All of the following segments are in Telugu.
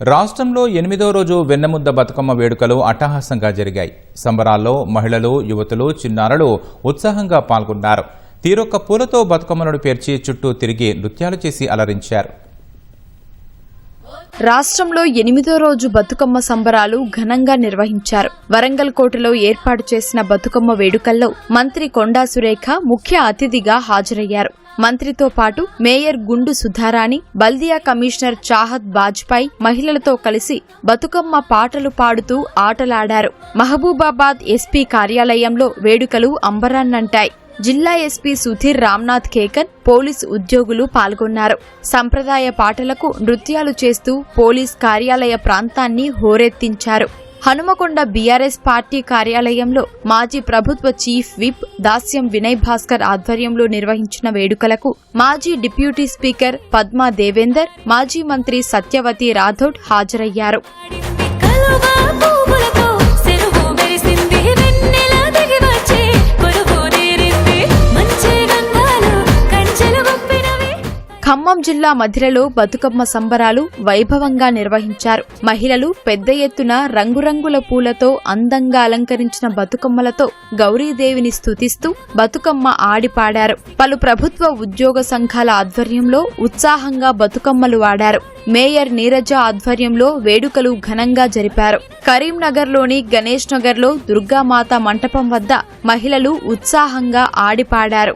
రాష్ట్రంలో 8వ రోజు వెన్నముద్ద బతుకమ్మ వేడుకలు అట్టహాసంగా జరిగాయి. సంబరాల్లో మహిళలు, యువతులు, చిన్నారులు ఉత్సాహంగా పాల్గొన్నారు. తీరొక్క పూలతో బతుకమ్మలను పేర్చి చుట్టూ తిరిగి నృత్యాలు చేసి అలరించారు. రాష్ట్రంలో 8వ రోజు బతుకమ్మ సంబరాలు ఘనంగా నిర్వహించారు. వరంగల్ కోటలో ఏర్పాటు చేసిన బతుకమ్మ వేడుకల్లో మంత్రి కొండా సురేఖ ముఖ్య అతిథిగా హాజరయ్యారు. మంత్రితో పాటు మేయర్ గుండు సుధారాణి, బల్దియా కమిషనర్ చాహత్ బాజ్పాయ్ మహిళలతో కలిసి బతుకమ్మ పాటలు పాడుతూ ఆటలాడారు. మహబూబాబాద్ ఎస్పీ కార్యాలయంలో వేడుకలు అంబరాన్నంటాయి. జిల్లా ఎస్పీ సుధీర్ రామ్నాథ్ కేకన్, పోలీసు ఉద్యోగులు పాల్గొన్నారు. సంప్రదాయ పాటలకు నృత్యాలు చేస్తూ పోలీస్ కార్యాలయ ప్రాంతాన్ని హోరెత్తించారు. హనుమకొండ బీఆర్ఎస్ పార్టీ కార్యాలయంలో మాజీ ప్రభుత్వ చీఫ్ విప్ దాస్యం వినయ్ భాస్కర్ ఆధ్వర్యంలో నిర్వహించిన వేడుకలకు మాజీ డిప్యూటీ స్పీకర్ పద్మా దేవేందర్, మాజీ మంత్రి సత్యవతి రాథోడ్ హాజరయ్యారు. ఖమ్మం జిల్లా మధిరలో బతుకమ్మ సంబరాలు వైభవంగా నిర్వహించారు. మహిళలు పెద్ద ఎత్తున రంగురంగుల పూలతో అందంగా అలంకరించిన బతుకమ్మలతో గౌరీదేవిని స్తుతిస్తూ బతుకమ్మ ఆడిపాడారు. పలు ప్రభుత్వ ఉద్యోగ సంఘాల ఆధ్వర్యంలో ఉత్సాహంగా బతుకమ్మలు ఆడారు. మేయర్ నీరజ ఆధ్వర్యంలో వేడుకలు ఘనంగా జరిపారు. కరీంనగర్లోని గణేష్ నగర్లో దుర్గామాత మంటపం వద్ద మహిళలు ఉత్సాహంగా ఆడిపాడారు.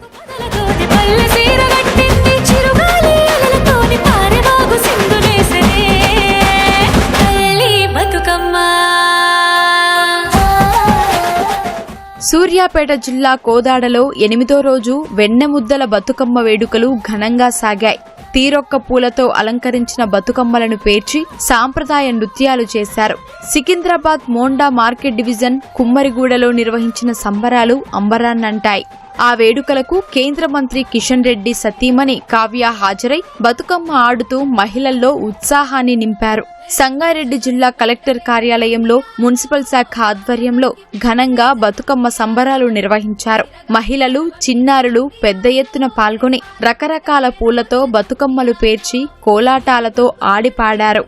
సూర్యాపేట జిల్లా కోదాడలో 8వ రోజు వెన్నెముద్దల బతుకమ్మ వేడుకలు ఘనంగా సాగాయి. తీరొక్క పూలతో అలంకరించిన బతుకమ్మలను పేర్చి సాంప్రదాయ నృత్యాలు చేశారు. సికింద్రాబాద్ మోండా మార్కెట్ డివిజన్ కుమ్మరిగూడలో నిర్వహించిన సంబరాలు అంబరాన్నంటాయి. ఆ వేడుకలకు కేంద్ర మంత్రి కిషన్ రెడ్డి సతీమణి కావ్య హాజరై బతుకమ్మ ఆడుతూ మహిళల్లో ఉత్సాహాన్ని నింపారు. సంగారెడ్డి జిల్లా కలెక్టర్ కార్యాలయంలో మున్సిపల్ శాఖ ఆధ్వర్యంలో ఘనంగా బతుకమ్మ సంబరాలు నిర్వహించారు. మహిళలు, చిన్నారులు పెద్ద ఎత్తున పాల్గొని రకరకాల పూలతో బతుకమ్మలు పేర్చి కోలాటాలతో ఆడిపాడారు.